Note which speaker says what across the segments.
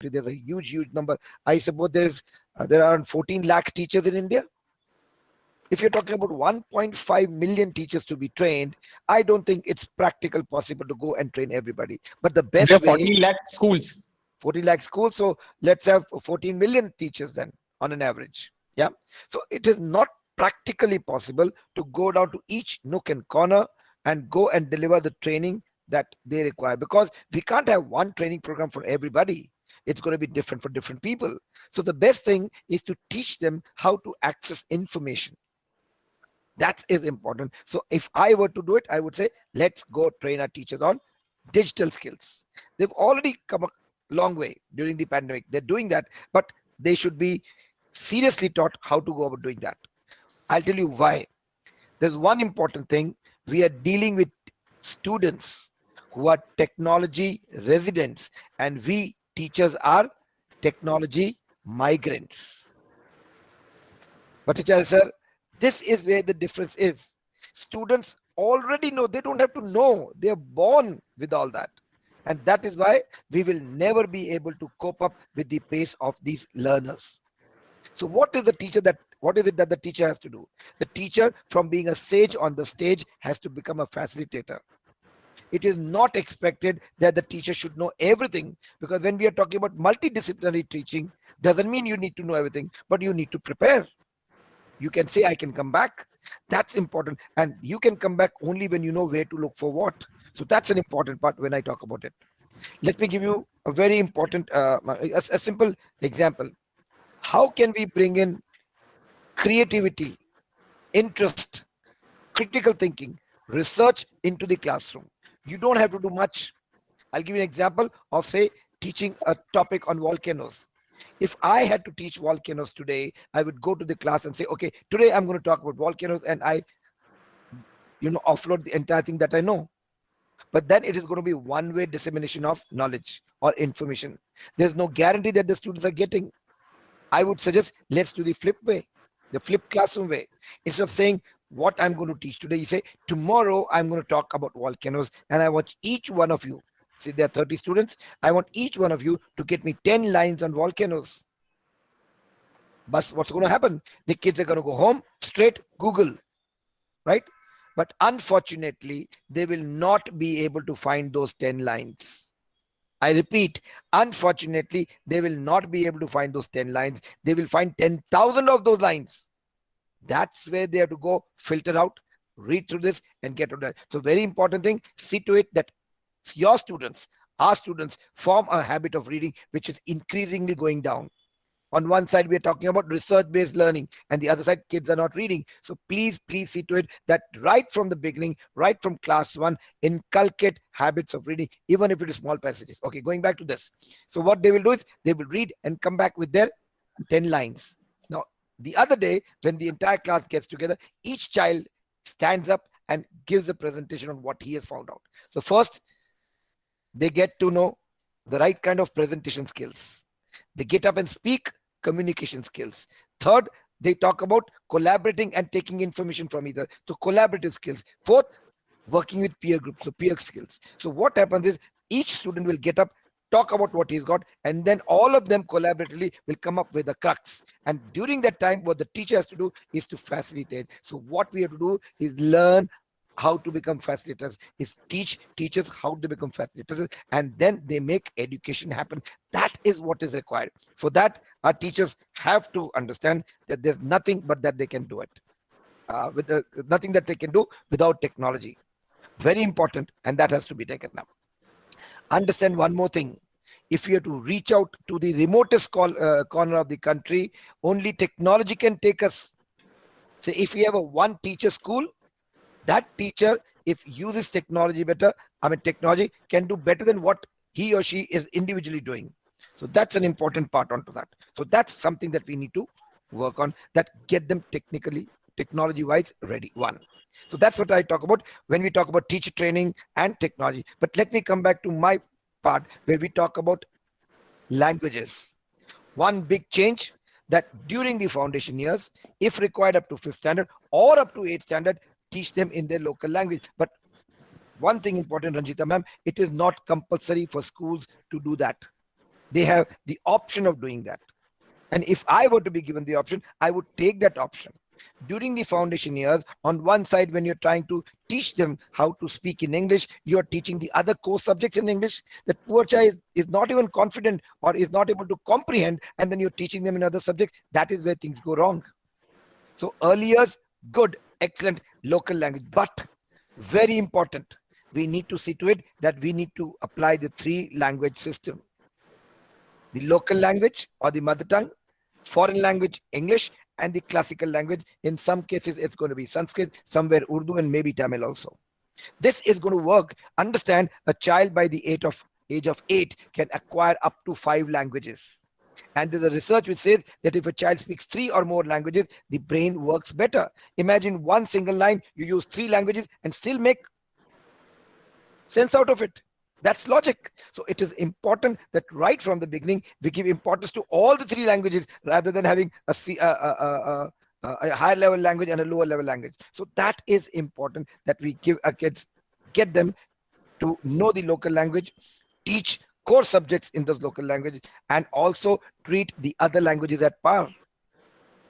Speaker 1: There's a huge number. I suppose there are around 14 lakh teachers in India. If you're talking about 1.5 million teachers to be trained, I don't think it's practical possible to go and train everybody. But the
Speaker 2: So there
Speaker 1: best
Speaker 2: are
Speaker 1: way,
Speaker 2: 40 lakh schools.
Speaker 1: 40 lakh schools, so let's have 14 million teachers then on an average. Yeah. So it is not practically possible to go down to each nook and corner and go and deliver the training that they require, because we can't have one training program for everybody. It's going to be different for different people. So the best thing is to teach them how to access information. That is important. So if I were to do it, I would say, let's go train our teachers on digital skills. They've already come a long way during the pandemic. They're doing that, but they should be seriously taught how to go about doing that. I'll tell you why. There's one important thing. We are dealing with students who are technology residents, and we teachers are technology migrants. Bhattacharya sir, this is where the difference is. Students already know, they don't have to know, they're born with all that. And that is why we will never be able to cope up with the pace of these learners. So what is it that the teacher has to do? The teacher, from being a sage on the stage, has to become a facilitator. It is not expected that the teacher should know everything, because when we are talking about multidisciplinary teaching, doesn't mean you need to know everything, but you need to prepare. You can say, I can come back. That's important. And you can come back only when you know where to look for what. So that's an important part when I talk about it. Let me give you a very important, a simple example. How can we bring in creativity, interest, critical thinking, research into the classroom? You don't have to do much. I'll give you an example of, say, teaching a topic on volcanoes. If I had to teach volcanoes today, I would go to the class and say, okay, today I'm going to talk about volcanoes, and I, offload the entire thing that I know. But then it is going to be one-way dissemination of knowledge or information. There's no guarantee that the students are getting. I would suggest, let's do the flip way, the flip classroom way. Instead of saying what I'm going to teach today, you say, tomorrow I'm going to talk about volcanoes, and I want each one of you, see, there are 30 students, I want each one of you to get me 10 lines on volcanoes. But what's going to happen? The kids are going to go home, straight Google, right? But unfortunately, they will not be able to find those 10 lines. I repeat, unfortunately, they will not be able to find those 10 lines. They will find 10,000 of those lines. That's where they have to go, filter out, read through this, and get to that. So very important thing, see to it that your students, our students, form a habit of reading, which is increasingly going down. On one side, we are talking about research-based learning, and the other side, kids are not reading. So please see to it that right from the beginning, right from class 1, inculcate habits of reading, even if it is small passages. Okay, going back to this. So what they will do is, they will read and come back with their 10 lines. Now, the other day, when the entire class gets together, each child stands up and gives a presentation on what he has found out. So first, they get to know the right kind of presentation skills. They get up and speak, communication skills. Third, they talk about collaborating and taking information from either. So collaborative skills. Fourth, working with peer groups, so peer skills. So what happens is, each student will get up, talk about what he's got, and then all of them collaboratively will come up with a crux. And during that time, what the teacher has to do is to facilitate. So what we have to do is learn how to become facilitators, is teach teachers how to become facilitators, and then they make education happen. That is what is required. For that, our teachers have to understand that there's nothing but that they can do it. Nothing that they can do without technology. Very important, and that has to be taken up. Understand one more thing. If you have to reach out to the remotest corner of the country, only technology can take us. Say, if we have a one teacher school, that teacher, if uses technology better, technology can do better than what he or she is individually doing. So that's an important part onto that. So that's something that we need to work on, that get them technology wise ready. One. So that's what I talk about when we talk about teacher training and technology. But let me come back to my part where we talk about languages. One big change, that during the foundation years, if required up to 5th standard or up to 8th standard, teach them in their local language. But one thing important, Ranjita ma'am, it is not compulsory for schools to do that. They have the option of doing that. And if I were to be given the option, I would take that option. During the foundation years, on one side, when you're trying to teach them how to speak in English, you're teaching the other core subjects in English. That poor child is not even confident or is not able to comprehend, and then you're teaching them in other subjects. That is where things go wrong. So early years, good, excellent local language, but very important. We need to see to it that we need to apply the three language system: the local language or the mother tongue, foreign language English, and the classical language. In some cases it's going to be Sanskrit, somewhere Urdu, and maybe Tamil also. This is going to work. Understand, a child by the age of 8 can acquire up to 5 languages. And there's a research which says that if a child speaks 3 or more languages, the brain works better. Imagine one single line, you use 3 languages and still make sense out of it. That's logic. So it is important that right from the beginning we give importance to all the 3 languages rather than having a higher level language and a lower level language. So that is important, that we give our kids, get them to know the local language, teach core subjects in those local languages, and also treat the other languages at par.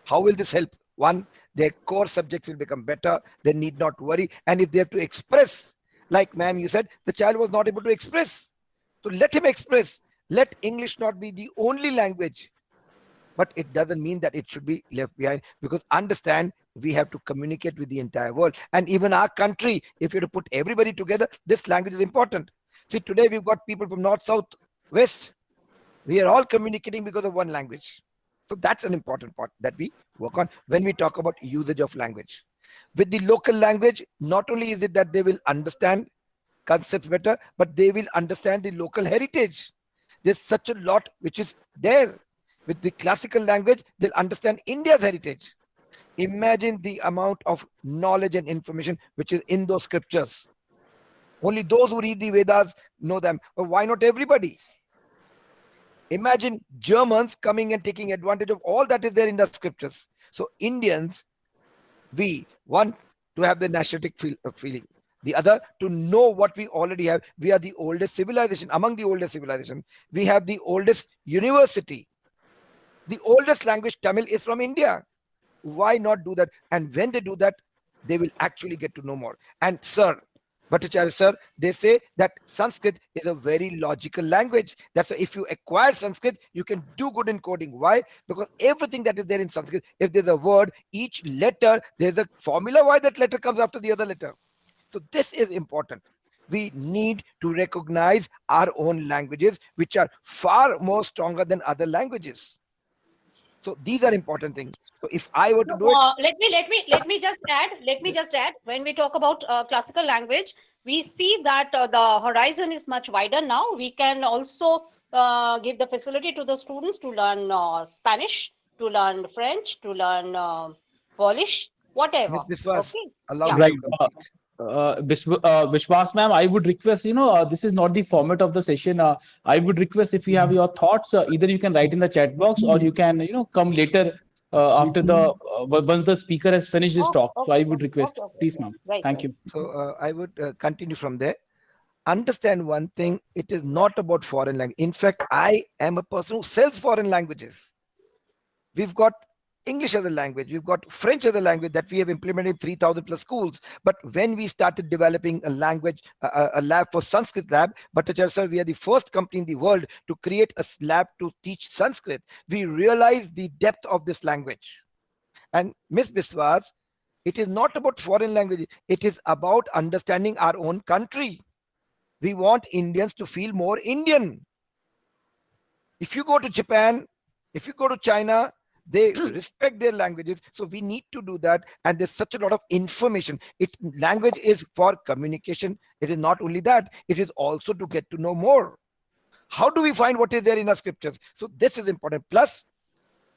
Speaker 1: How will this help? One, their core subjects will become better. They need not worry. And if they have to express, like ma'am, you said, the child was not able to express. So let him express. Let English not be the only language. But it doesn't mean that it should be left behind, because understand, we have to communicate with the entire world. And even our country, if you have to put everybody together, this language is important. See, today we've got people from north, south, west. We are all communicating because of one language. So that's an important part that we work on when we talk about usage of language. With the local language, not only is it that they will understand concepts better, but they will understand the local heritage. There's such a lot which is there. With the classical language, they'll understand India's heritage. Imagine the amount of knowledge and information which is in those scriptures. Only those who read the Vedas know them. But why not everybody? Imagine Germans coming and taking advantage of all that is there in the scriptures. So Indians, we want to have the nationalistic feeling. The other, to know what we already have. We are the oldest civilization, among the oldest civilizations. We have the oldest university. The oldest language, Tamil, is from India. Why not do that? And when they do that, they will actually get to know more. And sir, Bhattacharya sir, they say that Sanskrit is a very logical language. That's why if you acquire Sanskrit, you can do good in coding. Why? Because everything that is there in Sanskrit, if there's a word, each letter, there's a formula why that letter comes after the other letter. So this is important. We need to recognize our own languages, which are far more stronger than other languages. So these are important things. So if I were to do it,
Speaker 2: let me just add. When we talk about classical language, we see that the horizon is much wider now. We can also give the facility to the students to learn Spanish, to learn French, to learn Polish, whatever.
Speaker 1: Ms. Biswas,
Speaker 2: Okay.
Speaker 1: allow
Speaker 2: Yeah.
Speaker 1: me
Speaker 3: Right.
Speaker 1: to complete.
Speaker 3: Vishwas ma'am, I would request, this is not the format of the session. I would request if you have your thoughts, either you can write in the chat box or you can, come later after once the speaker has finished his
Speaker 2: Okay.
Speaker 3: talk. So
Speaker 2: Okay.
Speaker 3: I would request,
Speaker 2: Okay.
Speaker 3: please, ma'am.
Speaker 2: Right.
Speaker 3: Thank
Speaker 2: Right.
Speaker 3: you.
Speaker 1: So I would continue from there. Understand one thing, it is not about foreign language. In fact, I am a person who sells foreign languages. We've got English as a language, we've got French as a language that we have implemented in 3,000 plus schools. But when we started developing a language, a lab for Sanskrit lab, Bhattacharya sir, we are the first company in the world to create a lab to teach Sanskrit. We realized the depth of this language. And Miss Biswas, it is not about foreign language, it is about understanding our own country. We want Indians to feel more Indian. If you go to Japan, if you go to China, they respect their languages. So we need to do that. And there's such a lot of information. Language is for communication. It is not only that, it is also to get to know more. How do we find what is there in our scriptures? So this is important. Plus,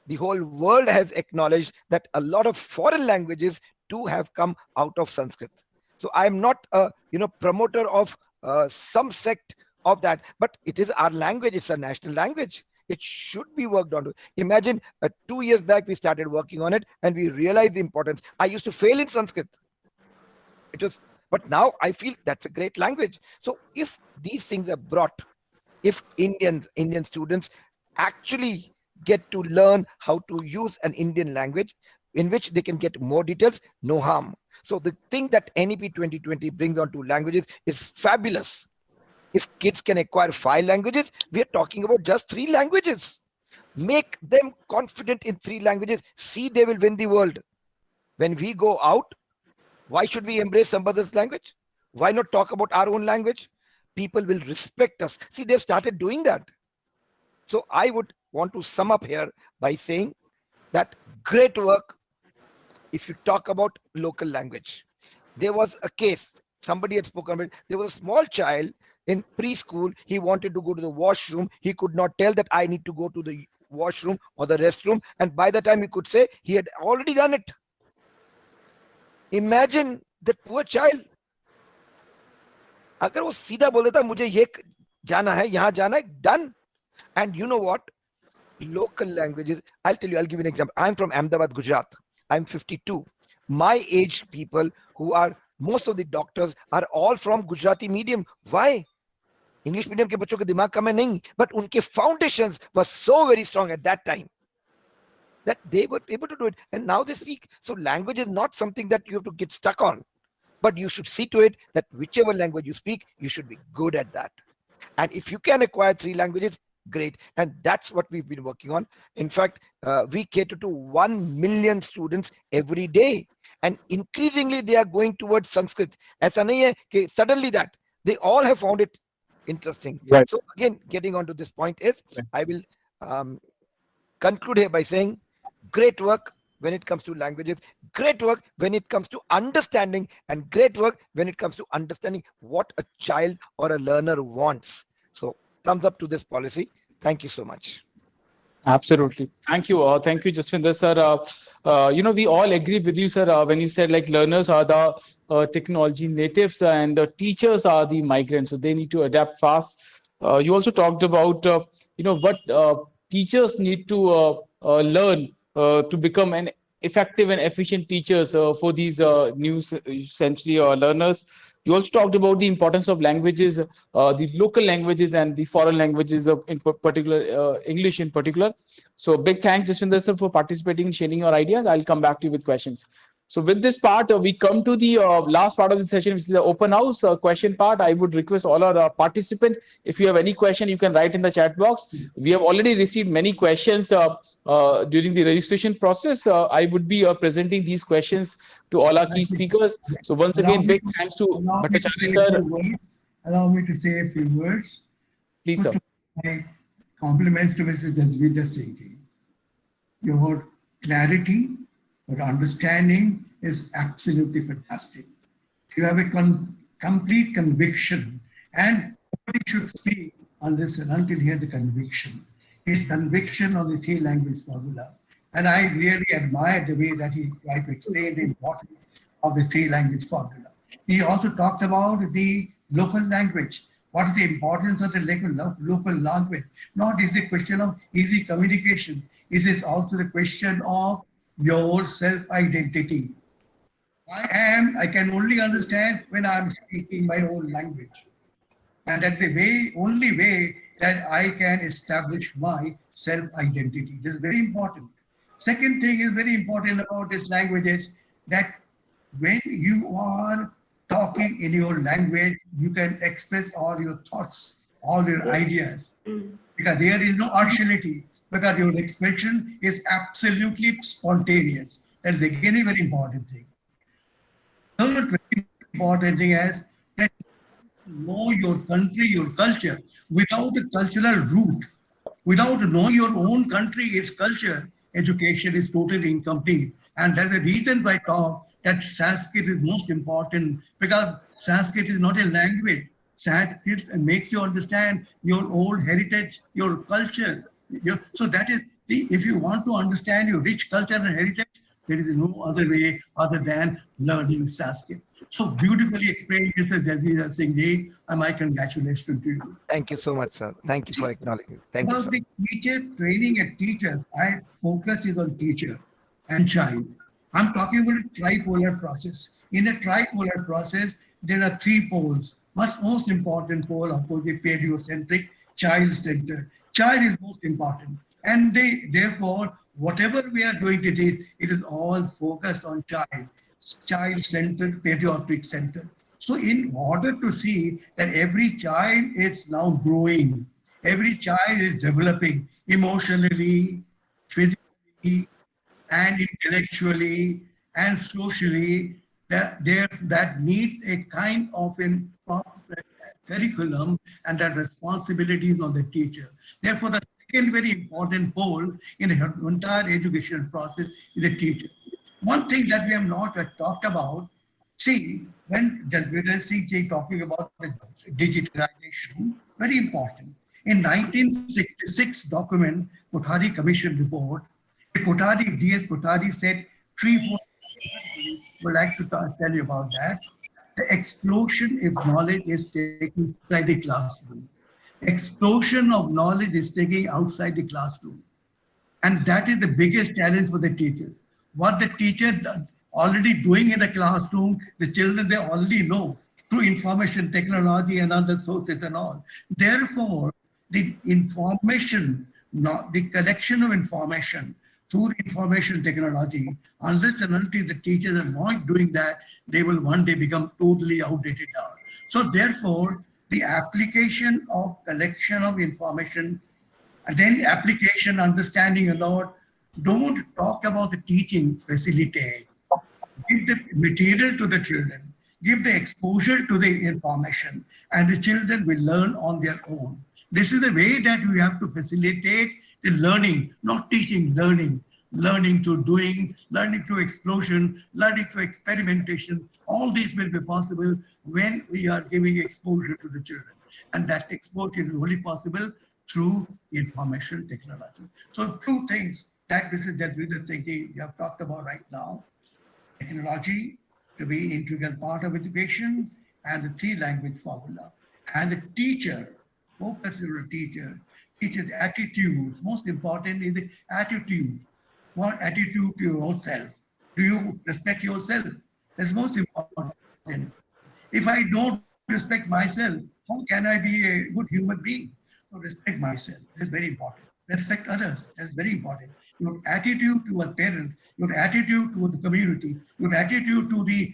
Speaker 1: the whole world has acknowledged that a lot of foreign languages too have come out of Sanskrit. So I am not a promoter of some sect of that, but it is our language. It's a national language. It should be worked on. Imagine 2 years back we started working on it, and we realized the importance. I used to fail in Sanskrit. It was, but now I feel that's a great language. So if these things are brought, if Indian students actually get to learn how to use an Indian language in which they can get more details, no harm. So the thing that NEP 2020 brings onto languages is fabulous. If kids can acquire 5 languages, we are talking about just 3 languages. Make them confident in 3 languages. See, they will win the world. When we go out, why should we embrace somebody else's language? Why not talk about our own language? People will respect us. See, they've started doing that. So I would want to sum up here by saying that great work if you talk about local language. There was a case, somebody had spoken about it. There was a small child in preschool. He wanted to go to the washroom. He could not tell that I need to go to the washroom or the restroom. And by the time he could say, he had already done it. Imagine that poor child. अगर वो सीधा बोल देता मुझे ये जाना है, यहाँ जाना है, done. And you know what? Local languages, I'll tell you, I'll give you an example. I'm from Ahmedabad, Gujarat. I'm 52. My age people who are, most of the doctors are all from Gujarati medium. Why? English medium के बच्चों के दिमाग कम है नहीं, but उनके foundations were so very strong at that time that they were able to do it. And now they speak. So language is not something that you have to get stuck on, but you should see to it that whichever language you speak, you should be good at that. And if you can acquire 3 languages, great. And that's what we've been working on. In fact, we cater to 1 million students every day. And increasingly, they are going towards Sanskrit. ऐसा नहीं है कि suddenly that. They all have found it interesting.
Speaker 3: Right.
Speaker 1: So again, getting on to this point is, I will conclude here by saying, great work when it comes to languages, great work when it comes to understanding, and great work when it comes to understanding what a child or a learner wants. So thumbs up to this policy. Thank you so much.
Speaker 3: Absolutely. Thank you. Thank you, Jaswinder, sir. We all agree with you, sir, when you said like learners are the technology natives and teachers are the migrants. So they need to adapt fast. You also talked about, what teachers need to learn to become an effective and efficient teachers for these new century learners. You also talked about the importance of languages, the local languages and the foreign languages, in particular, English in particular. So big thanks, Jaswinder sir, for participating and sharing your ideas. I'll come back to you with questions. So with this part, we come to the last part of the session, which is the open house question part. I would request all our participants, if you have any question, you can write in the chat box. We have already received many questions during the registration process. I would be presenting these questions to all our key speakers. So once again, big thanks to Bhattacharya sir.
Speaker 4: Allow me to say a few words.
Speaker 3: Please,
Speaker 4: First
Speaker 3: sir.
Speaker 4: of all, my compliments to Mr. Jasveer Singh. Your clarity, your understanding is absolutely fantastic. You have a complete conviction, and nobody should speak unless and until he has a conviction. His conviction on the 3 language formula. And I really admire the way that he tried to explain the importance of the 3 language formula. He also talked about the local language. What is the importance of the local language? Not is the question of easy communication. Is it also the question of your self-identity? I can only understand when I'm speaking my own language. And that's the only way that I can establish my self-identity. This is very important. Second thing is very important about this language is that when you are talking in your language, you can express all your thoughts, all your ideas, because there is no partiality, because your expression is absolutely spontaneous. That is again a very important thing. Third very important thing is that know your country, your culture, without a cultural root, without knowing your own country, its culture, education is totally incomplete. And that's the reason why I talk that Sanskrit is most important, because Sanskrit is not a language. Sanskrit makes you understand your old heritage, your culture. So that is, if you want to understand your rich culture and heritage, there is no other way other than learning Sanskrit. So beautifully explained, Mr. Jasveer Singh Ji, and my congratulations to you.
Speaker 1: Thank you so much, sir. Thank you for acknowledging. Thank you,
Speaker 4: About
Speaker 1: sir.
Speaker 4: the teacher training a teacher, I focus is on teacher and child. I'm talking about a tripolar process. In a tripolar process, there are 3 poles. Most important pole, of course, the pediocentric child-centered. Child is most important. And therefore, whatever we are doing it is all focused on child-centered, patriotic-centered. So in order to see that every child is now growing, every child is developing emotionally, physically, and intellectually and socially, that needs a kind of curriculum, and that responsibility is on the teacher. Therefore, the second very important role in the entire education process is the teacher. One thing that we have not talked about, see, when Jasbir Singh talking about the digitalization, very important. In 1966 document, Kothari Commission report, D.S. Kothari said 3-4 would like to tell you about that. The explosion of knowledge is taking outside the classroom. Explosion of knowledge is taking outside the classroom. And that is the biggest challenge for the teachers. What the teacher already doing in the classroom, the children, they already know through information technology and other sources and all. Therefore, the information, the collection of information through information technology, unless and until the teachers are not doing that, they will one day become totally outdated. So therefore, the application of collection of information and then application, understanding a lot. Don't talk about the teaching facilitate. Give the material to the children, give the exposure to the information, and the children will learn on their own. This is the way that we have to facilitate the learning, not teaching, learning. Learning through doing, learning through explosion, learning through experimentation. All these will be possible when we are giving exposure to the children. And that exposure is only possible through information technology. So two things that Mr. Jasbir Singh you have talked about right now. Technology to be integral part of education, and the three-language formula. And the teacher, focus on the teacher, teacher's attitude. Most important is the attitude. What attitude to yourself? Do you respect yourself? That's most important. If I don't respect myself, how can I be a good human being? So respect myself. That's very important. Respect others. That's very important. Your attitude toward parents, your attitude toward the community, your attitude to the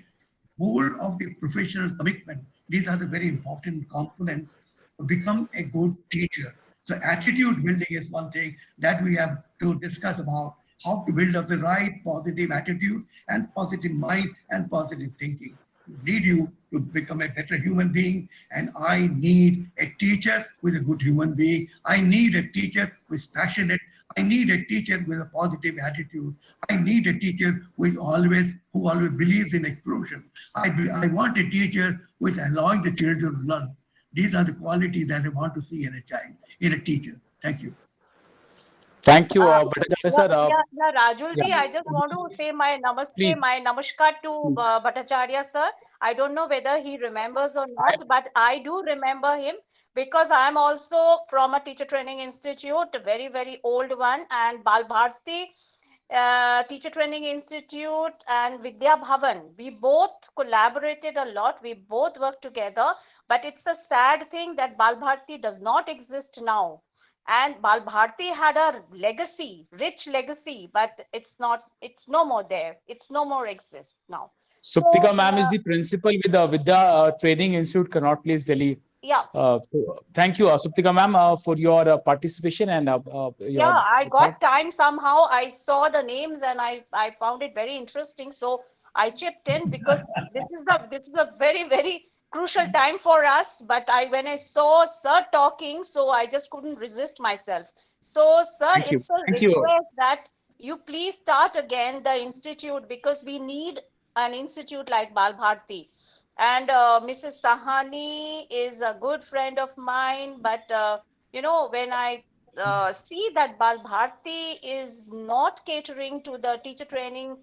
Speaker 4: whole of the professional commitment. These are the very important components to become a good teacher. So attitude building is one thing that we have to discuss about, how to build up the right positive attitude and positive mind and positive thinking. Need you to become a better human being, and I need a teacher with a good human being. I need a teacher who is passionate. I need a teacher with a positive attitude. I need a teacher who always believes in explosion. I want a teacher who is allowing the children to learn. These are the qualities that I want to see in a child, in a teacher. Thank you.
Speaker 3: Thank you, Bhattacharya sir.
Speaker 2: Rajul ji,
Speaker 3: Yeah.
Speaker 2: I just want to say my namaste,
Speaker 3: Please.
Speaker 2: my namaskar to
Speaker 3: Please.
Speaker 2: Bhattacharya sir. I don't know whether he remembers or not, but I do remember him because I am also from a teacher training institute, a very, very old one, and Bal Bharti Teacher Training Institute and Vidya Bhavan. We both collaborated a lot. We both worked together, but it's a sad thing that Bal Bharti does not exist now. And Bal Bharti had a legacy, rich legacy, but it's no more there. It's no more exist now.
Speaker 3: Suptika ma'am is the principal with the Vidya Training Institute, Connaught Place, Delhi.
Speaker 2: Yeah.
Speaker 3: So thank you, Suptika ma'am, for your participation and your
Speaker 2: I got
Speaker 3: thought.
Speaker 2: time somehow. I saw the names and I found it very interesting. So I chipped in because this is a very, very crucial time for us. But when I saw sir talking, so I just couldn't resist myself. So sir,
Speaker 3: Thank you.
Speaker 2: it's a
Speaker 3: Thank you.
Speaker 2: request that you please start again the institute, because we need an institute like Bal Bharti. And Mrs. Sahani is a good friend of mine, but when I see that Bal Bharti is not catering to the teacher training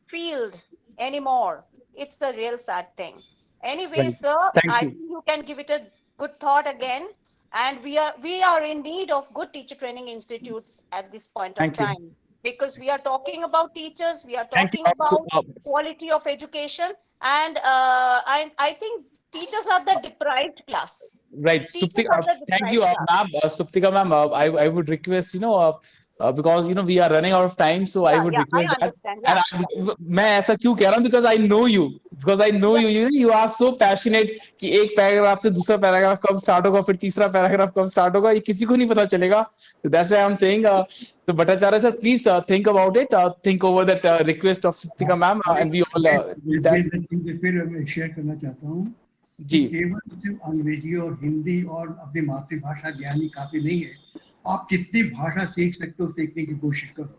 Speaker 2: field anymore, it's a real sad thing. Anyway,
Speaker 3: Right.
Speaker 2: sir,
Speaker 3: Thank
Speaker 2: I
Speaker 3: you.
Speaker 2: think you can give it a good thought again. And we are in need of good teacher training institutes at this point of
Speaker 3: Thank you.
Speaker 2: time, because we are talking about teachers, we are
Speaker 3: Thank you.
Speaker 2: talking about quality of education, and I think teachers are the deprived class.
Speaker 3: Right,
Speaker 2: Teachers
Speaker 3: Suptika,
Speaker 2: are the
Speaker 3: thank you,
Speaker 2: right, yeah.
Speaker 3: ma'am. Suptika, ma'am, I would request, because we are running out of time, so I
Speaker 2: Yeah,
Speaker 3: would
Speaker 2: yeah, I
Speaker 3: request that.
Speaker 2: understand.
Speaker 3: And
Speaker 2: Yeah, yeah.
Speaker 3: मैं ऐसा क्यों कह रहा हूँ? Because I know
Speaker 2: Yeah,
Speaker 3: you. You are so passionate कि एक paragraph से दूसरा पैराग्राफ कब स्टार्ट होगा, फिर तीसरा पैराग्राफ कब स्टार्ट होगा, ये किसी को नहीं पता चलेगा. So that's why I'm saying, so Bhattacharya sir, please think about it. Think over that request of Suptika ma'am, and we all need that.
Speaker 4: फिर मैं शेयर करना चाहता हूँ कि
Speaker 3: जी.
Speaker 4: केवल सिर्फ अंग्रेजी और हिंदी और अपनी मातृभाषा ज्ञान ही काफी नहीं है. आप जितनी भाषा सीख सकते हो सीखने की कोशिश करो.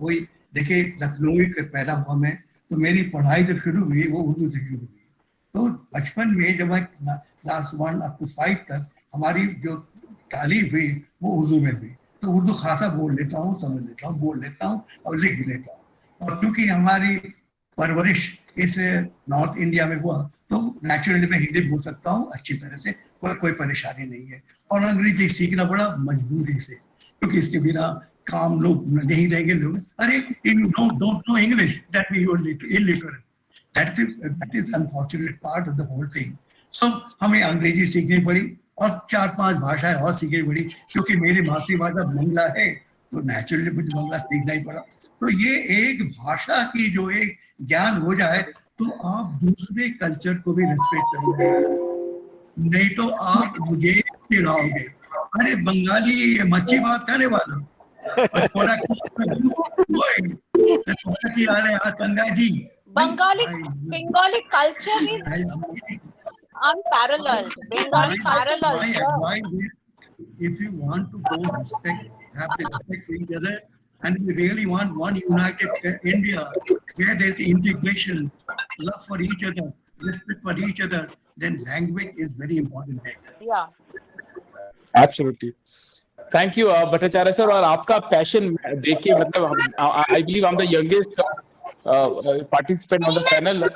Speaker 4: वही देखिए, लखनऊ का पैदा हुआ मैं, तो मेरी पढ़ाई जब शुरू हुई वो उर्दू से शुरू हुई. तो बचपन में जब मैं क्लास 1 अप टू 5 तक हमारी जो तालीम हुई वो उर्दू में हुई. तो उर्दू खासा बोल लेता हूँ, समझ लेता हूँ, बोल लेता हूँ और लिख भी लेता हूँ. और क्योंकि हमारी परवरिश इस नॉर्थ इंडिया में हुआ तो नेचुरली मैं हिंदी बोल सकता हूँ अच्छी तरह से, कोई परेशानी नहीं है. और अंग्रेजी सीखना पड़ा मजबूरी से, क्योंकि इसके बिना काम लोग नहीं रहेंगे. लोग अरे you don't know English, that mean you are illiterate. That is unfortunate part of the whole thing. So हमें अंग्रेजी सीखनी पड़ी और 4-5 भाषाएं और सीखनी पड़ी. क्योंकि मेरी मातृभाषा बंगला है तो नेचुरली मुझे बंगला सीखना ही पड़ा. तो ये एक भाषा की जो एक ज्ञान हो जाए तो आप दूसरे कल्चर को भी रिस्पेक्ट करोगे, नहीं तो आप मुझे चिढ़ाओगे. अरे बंगाली मच्छी बात करने वाला और थोड़ा की आ रहे हैं संगा जी.
Speaker 2: Bengali culture is unparalleled. Bengali culture
Speaker 4: My
Speaker 2: is
Speaker 4: advice is, if you want to go respect, have the respect for each other, and we really want one united India where there's integration, love for each other, respect for each other, then language is very important there.
Speaker 2: yeah.
Speaker 3: Absolutely. Thank you, Bhattacharya sir. और आपका passion देख के मतलब I believe I'm the youngest participant on the panel.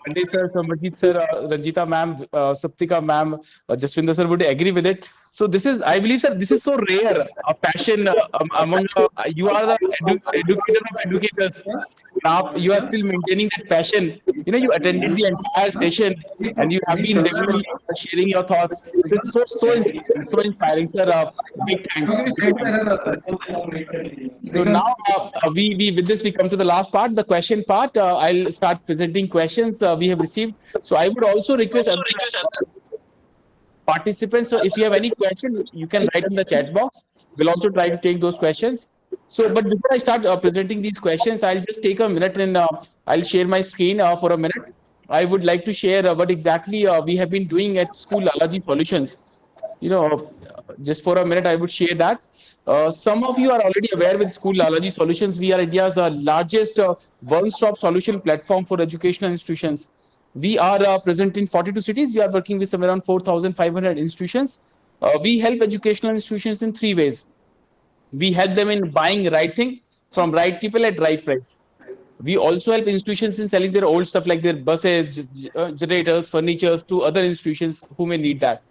Speaker 3: Pandey sir, Samarjit sir, Ranjita ma'am, Suptika ma'am, Jaswinder sir would agree with it. So this is, I believe, sir, this is so rare a passion among you are the educator of educators. You are still maintaining that passion. You attended the entire session and you have been regularly sharing your thoughts. So it's so inspiring, sir. Big thanks. So now we with this we come to the last part, the question part. I'll start presenting questions we have received. So I would also request participants. So if you have any question, you can write in the chat box. We'll also try to take those questions. So, but before I start presenting these questions, I'll just take a minute and I'll share my screen for a minute. I would like to share what exactly we have been doing at School Lalaji Solutions. Just for a minute, I would share that. Some of you are already aware with School Lalaji Solutions, we are India's largest one-stop solution platform for educational institutions. We are present in 42 cities. We are working with somewhere around 4,500 institutions. We help educational institutions in 3 ways. We help them in buying right thing from right people at right price. We also help institutions in selling their old stuff like their buses, generators, furnitures to other institutions who may need that.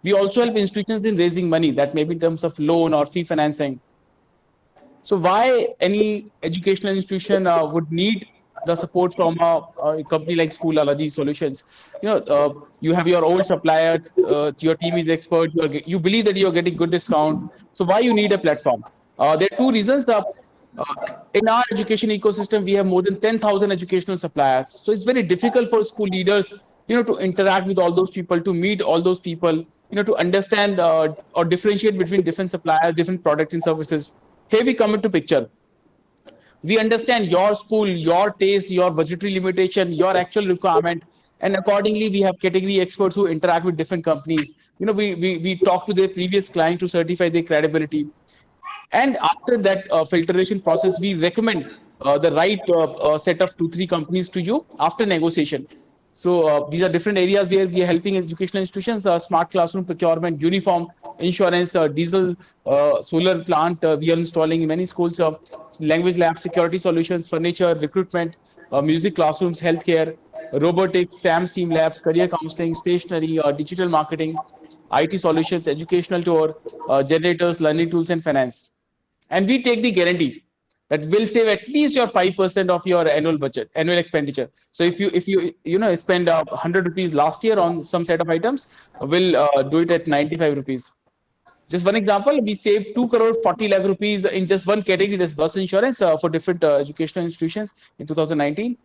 Speaker 3: We also help institutions in raising money, that may be in terms of loan or fee financing. So why any educational institution would need the support from a company like School Lalaji Solutions? You have your old suppliers, your team is expert, you believe that you're getting good discount. So why you need a platform? There are 2 reasons. In our education ecosystem, we have more than 10,000 educational suppliers. So it's very difficult for school leaders, to interact with all those people, to meet all those people, to understand or differentiate between different suppliers, different products and services. Here we come into picture. We understand your school, your taste, your budgetary limitation, your actual requirement. And accordingly, we have category experts who interact with different companies. We talk to their previous client to certify their credibility. And after that filtration process, we recommend the right set of 2-3 companies to you after negotiation. So these are different areas where we are helping educational institutions: smart classroom procurement, uniform, insurance, diesel, solar plant we are installing in many schools, language lab, security solutions, furniture, recruitment, music classrooms, healthcare, robotics, STEM STEAM labs, career counseling, stationery, digital marketing, IT solutions, educational tour, generators, learning tools, and finance. And we take the guarantee that will save at least your 5% of your annual budget, annual expenditure. So if you spend 100 rupees last year on some set of items, we'll do it at 95 rupees. Just one example, we saved 2 crore 40 lakh rupees in just one category, this bus insurance for different educational institutions in 2019.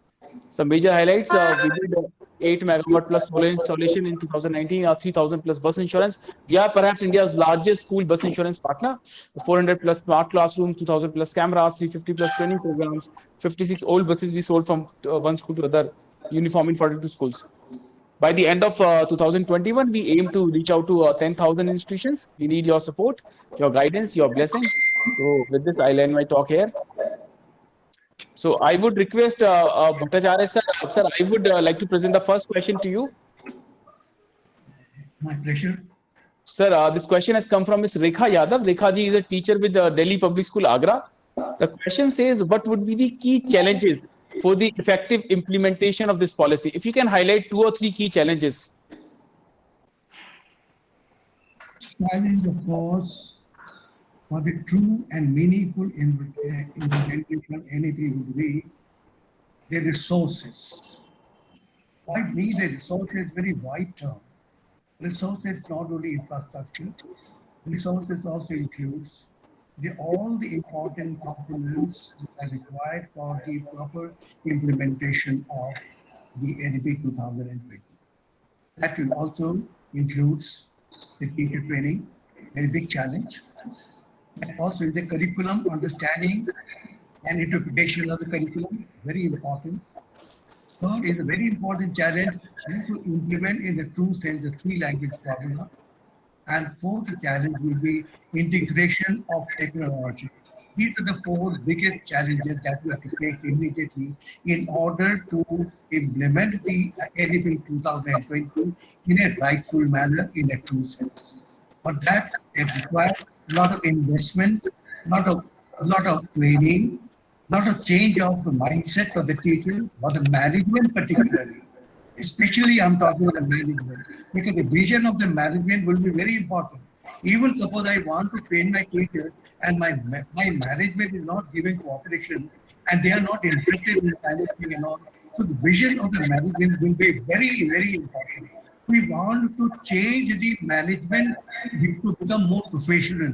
Speaker 3: Some major highlights, we did 8 megawatt plus solar installation in 2019, 3,000 plus bus insurance. We are perhaps India's largest school bus insurance partner. 400 plus smart classrooms, 2,000 plus cameras, 350 plus training programs, 56 old buses we sold from one school to other, uniform in 42 schools. By the end of 2021, we aim to reach out to 10,000 institutions. We need your support, your guidance, your blessings. So with this, I'll end my talk here. So I would request Bhattacharya sir, I would like to present the first question to you.
Speaker 4: My pleasure.
Speaker 3: Sir, this question has come from Ms. Rekha Yadav. Rekha ji is a teacher with Delhi Public School, Agra. The question says, what would be the key challenges for the effective implementation of this policy? If you can highlight 2 or 3 key challenges.
Speaker 4: Challenge, of course, for the true and meaningful implementation of NEP would be the resources. I mean, the resources is very wide term. Resources not only infrastructure, resources also includes all the important components that are required for the proper implementation of the NEP 2020. That will also includes the teacher training, very big challenge. And also is the curriculum understanding and interpretation of the curriculum, very important. Third is a very important challenge to implement in the true sense the 3-language formula. And fourth challenge will be integration of technology. These are the 4 biggest challenges that we have to face immediately in order to implement the NEP 2020 in a rightful manner, in a true sense. For that, it requires a lot of investment, a lot of training, not a change of the mindset of the teacher, but the management particularly. Especially I'm talking about the management, because the vision of the management will be very important. Even suppose I want to train my teacher and my management is not giving cooperation and they are not interested in managing and all. So the vision of the management will be very, very important. We want to change the management to become more professional.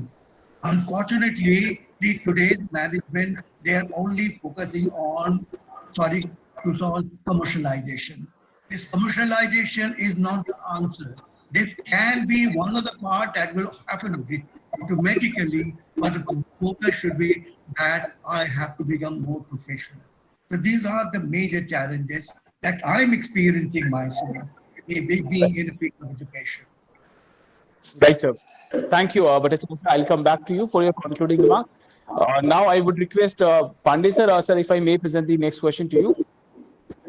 Speaker 4: Unfortunately, today's management, they are only focusing on, to solve commercialization. This commercialization is not the answer. This can be one of the part that will happen automatically, but the focus should be that I have to become more professional. So these are the major challenges that I'm experiencing myself, being in the field of education.
Speaker 3: Right, sir. Thank you, Bhattacharya sir. I'll come back to you for your concluding remark. Now, I would request Pandey sir, sir, if I may present the next question to you.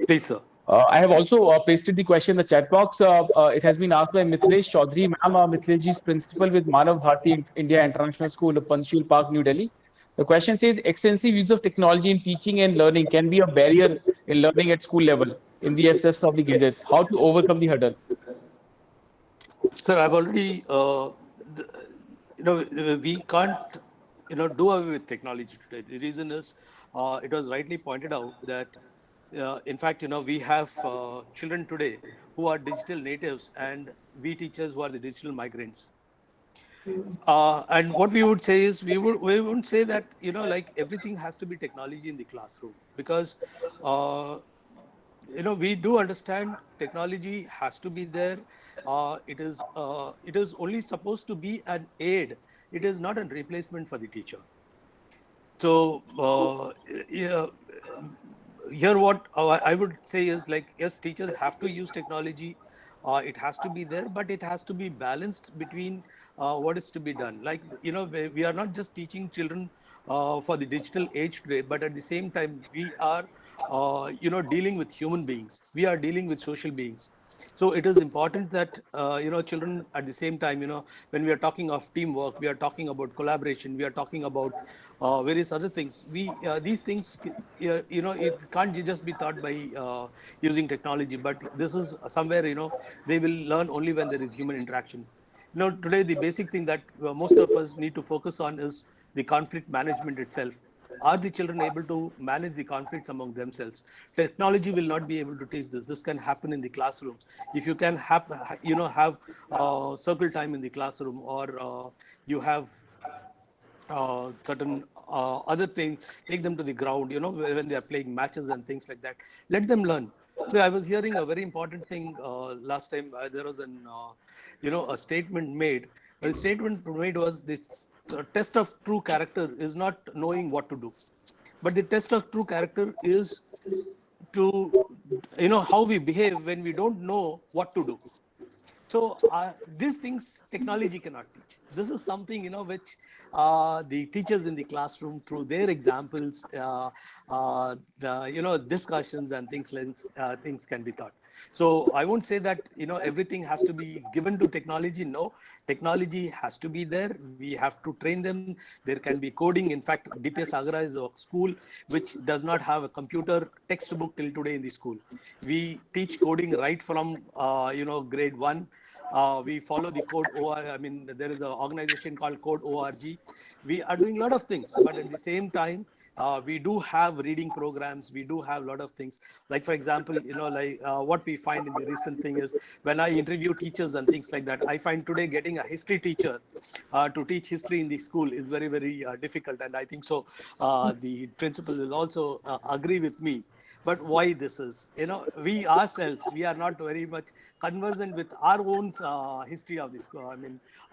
Speaker 5: Please, sir.
Speaker 3: I have also pasted the question in the chat box. It has been asked by Mithlesh Chaudhary. Ma'am, Mithlesh ji is principal with Manav Bharati India International School, Panchsheel Park, New Delhi. The question says, extensive use of technology in teaching and learning can be a barrier in learning at school level in the absence of the gadgets. How to overcome the hurdle?
Speaker 5: Sir, I've already, we can't, do away with technology today. The reason is, it was rightly pointed out that, in fact, we have children today who are digital natives and we teachers who are the digital migrants. And what we would say is, we wouldn't say that, like everything has to be technology in the classroom, because, we do understand technology has to be there. It is only supposed to be an aid. It is not a replacement for the teacher. So here what I would say is, like, yes, teachers have to use technology. It has to be there, but it has to be balanced between what is to be done. Like, we are not just teaching children for the digital age today, but at the same time, we are, dealing with human beings. We are dealing with social beings. So it is important that, children at the same time, when we are talking of teamwork, we are talking about collaboration, we are talking about various other things. These things, it can't just be taught by using technology, but this is somewhere, they will learn only when there is human interaction. Today, the basic thing that most of us need to focus on is the conflict management itself. Are the children able to manage the conflicts among themselves? Technology will not be able to teach this. This can happen in the classrooms. If you can have, have circle time in the classroom, or you have certain other things, take them to the ground, when they are playing matches and things like that. Let them learn. So I was hearing a very important thing last time. There was a statement made. The statement made was this: test of true character is not knowing what to do, but the test of true character is to, how we behave when we don't know what to do. So these things technology cannot teach. This is something which the teachers in the classroom, through their examples, the discussions and things can be taught. So I won't say that everything has to be given to technology. No, technology has to be there. We have to train them. There can be coding. In fact, DPS Agra is a school which does not have a computer textbook till today in the school. We teach coding right from grade 1. We follow the code OR. I mean, there is an organization called Code ORG. We are doing a lot of things, but at the same time, we do have reading programs. We do have a lot of things. Like, for example, what we find in the recent thing is, when I interview teachers and things like that, I find today getting a history teacher to teach history in the school is very, very difficult. And I think so the principal will also agree with me. But why this is, we ourselves, we are not very much conversant with our own history of this,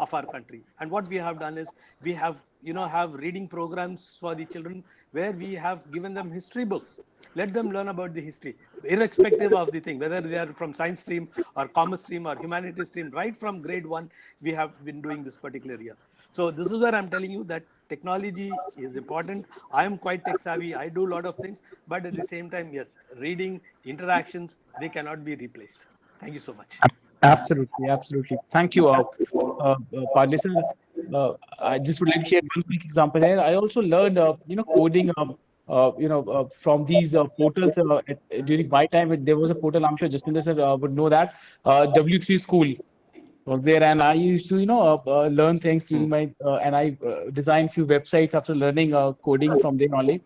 Speaker 5: of our country. And what we have done is, we have, have reading programs for the children where we have given them history books. Let them learn about the history, irrespective of the thing, whether they are from science stream or commerce stream or humanities stream. Right from grade 1, we have been doing this particular year. So this is where I'm telling you that technology is important. I am quite tech savvy. I do a lot of things, but at the same time, yes, reading, interactions, they cannot be replaced. Thank you so much.
Speaker 3: Absolutely. Thank you, Pandey sir. I just would like to share one quick example here. I also learned, coding, from these portals during my time. There was a portal, I'm sure Jaswinder sir would know that, W3 School was there, and I used to learn things during my and I designed few websites after learning coding from there only.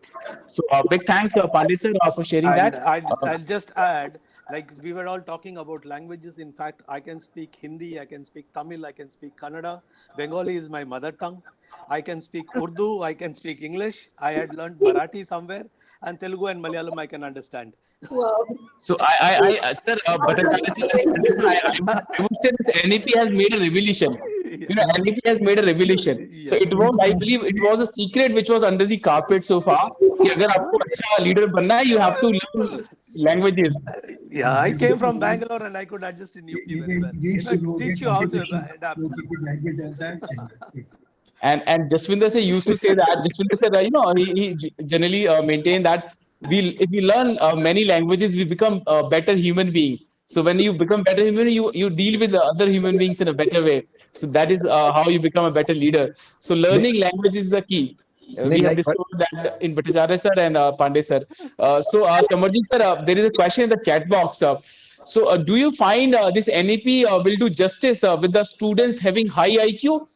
Speaker 3: So big thanks, Pandey sir, for sharing
Speaker 5: And
Speaker 3: that.
Speaker 5: I'll just add, like we were all talking about languages. In fact, I can speak Hindi, I can speak Tamil, I can speak Kannada. Bengali is my mother tongue. I can speak Urdu, I can speak English. I had learned Marathi somewhere, and Telugu and Malayalam I can understand.
Speaker 2: Wow.
Speaker 3: So sir, Bhattacharya sir, I would say this NEP has made a revolution. NEP has made a revolution. So it
Speaker 5: Yes.
Speaker 3: was, I believe, it was a secret which was under the carpet so far. कि अगर आपको अच्छा leader बनना है, you have to learn languages.
Speaker 5: Yeah, I came from Bangalore and I could adjust in UP very well. Teach you how to adapt.
Speaker 3: And Jaswinder sir used to say that. Jaswinder sir, he generally maintained that if we learn many languages, we become a better human being. So when you become better human, you deal with the other human beings in a better way. So that is how you become a better leader. So learning language is the key. We have discovered that in Bhattacharya sir and Pandey sir. Samarji sir, there is a question in the chat box. So do you find this NEP will do justice with the students having high IQ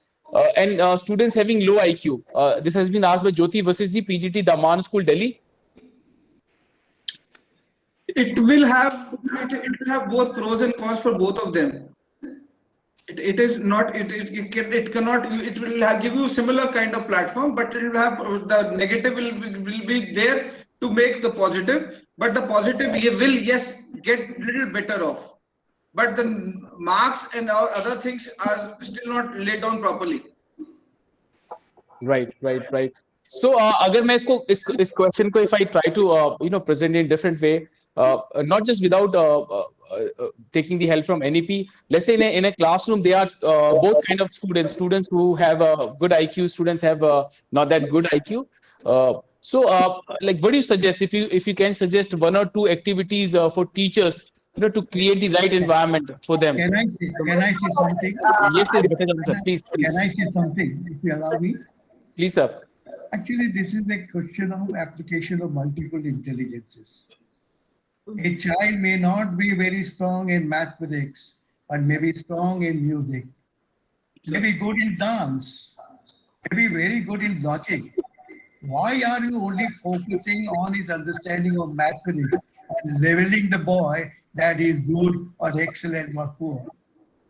Speaker 3: and students having low IQ? This has been asked by Jyoti Vasisji, PGT, Daman School, Delhi.
Speaker 6: It will have both pros and cons for both of them. It is not it cannot, it will give you similar kind of platform, but it will have the negative will be there to make the positive, but the positive will yes get little better off, but the marks and other things are still not laid down properly.
Speaker 3: Right. So अगर मैं इस question को, if I try to present in different way, not just without taking the help from NEP. Let's say in a classroom, there are both kind of students who have a good IQ, students have not that good IQ. Like, what do you suggest, if you can suggest one or two activities for teachers, to create the right environment for them?
Speaker 4: Can I say something?
Speaker 3: Yes, Bhattacharya sir, please.
Speaker 4: Can I say something, if you allow me?
Speaker 3: Please, sir.
Speaker 4: Actually, this is a question of application of multiple intelligences. A child may not be very strong in mathematics, but may be strong in music, may be good in dance, may be very good in logic, Why are you only focusing on his understanding of mathematics and leveling the boy that is good or excellent or poor?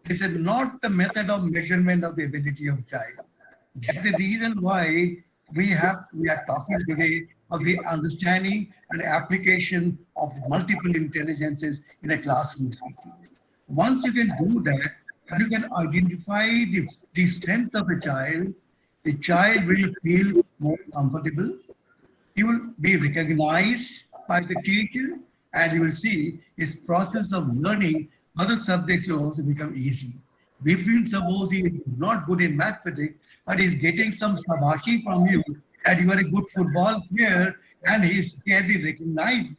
Speaker 4: This is not the method of measurement of the ability of child. That's the reason why we are talking today of the understanding and application of multiple intelligences in a classroom setting. Once you can do that, and you can identify the strength of the child will feel more comfortable. He will be recognized by the teacher, and you will see his process of learning other subjects will also become easy. We feel suppose he is not good in mathematics, but he's getting some sabashi from you that you are a good football player and he's clearly recognized.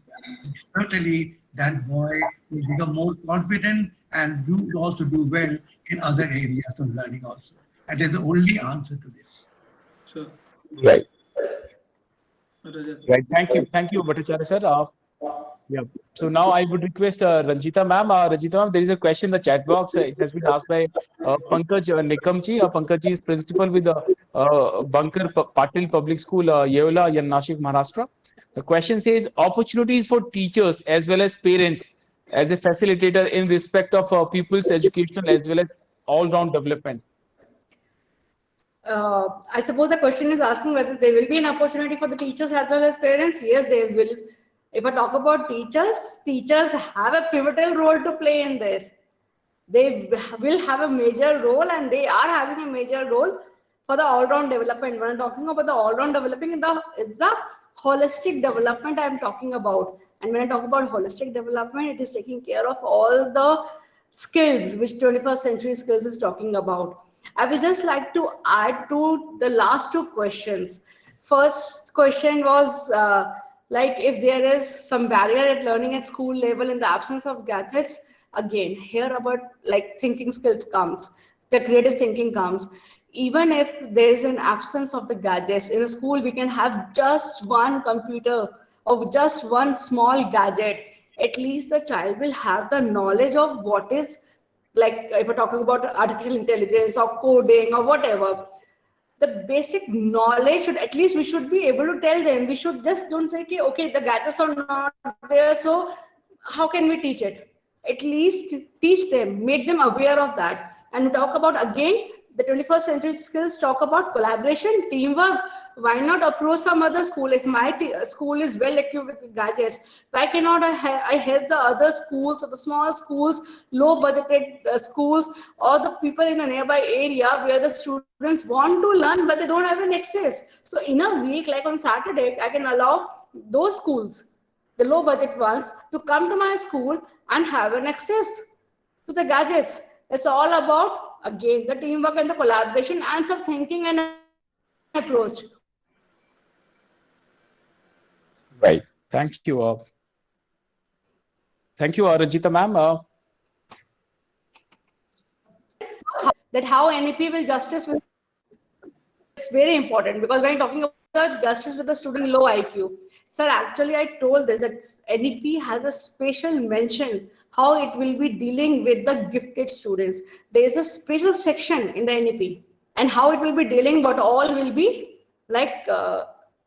Speaker 4: Certainly, that boy will become more confident and also do well in other areas of learning also. And there's the only answer to this.
Speaker 6: So,
Speaker 3: Right.
Speaker 6: Rajat.
Speaker 3: Right. Thank you, Bhattacharya sir. Yeah. So now I would request Ranjita ma'am. Ranjita ma'am, there is a question in the chat box. It has been asked by Pankaj Nikamji. Pankaj is principal with the Bankar Patil Public School, Yeola, Nashik, Maharashtra. The question says opportunities for teachers as well as parents as a facilitator in respect of pupils' educational as well as all-round development.
Speaker 7: I suppose the question is asking whether there will be an opportunity for the teachers as well as parents. Yes, there will. If I talk about teachers, teachers have a pivotal role to play in this. They will have a major role and they are having a major role for the all-round development. When I'm talking about the all-round developing, it's the holistic development I'm talking about. And when I talk about holistic development, it is taking care of all the skills which 21st century skills is talking about. I will just like to add to the last two questions. First question was like if there is some barrier at learning at school level in the absence of gadgets. Again, here about like thinking skills comes, the creative thinking comes. Even if there is an absence of the gadgets in a school, we can have just one computer or just one small gadget. At least the child will have the knowledge of what is, like if we're talking about artificial intelligence or coding or whatever, the basic knowledge should, at least we should be able to tell them. We should just don't say okay, the gadgets are not there, so how can we teach it? At least teach them, make them aware of that. And we talk about, again, the 21st century skills talk about collaboration, teamwork. Why not approach some other school? If my school is well equipped with gadgets, why cannot I help the other schools or the small schools, low budgeted schools, or the people in the nearby area where the students want to learn but they don't have an access? So in a week, like on Saturday, I can allow those schools, the low budget ones, to come to my school and have an access to the gadgets. It's all about, again, the teamwork and the collaboration and some thinking and approach.
Speaker 3: Right. Thank you. Thank you, Ranjita ma'am.
Speaker 7: That how NEP will justice will, it's very important, because when talking about justice with the student low IQ, sir, actually I told this that NEP has a special mention how it will be dealing with the gifted students. There is a special section in the NEP and how it will be dealing, what all will be like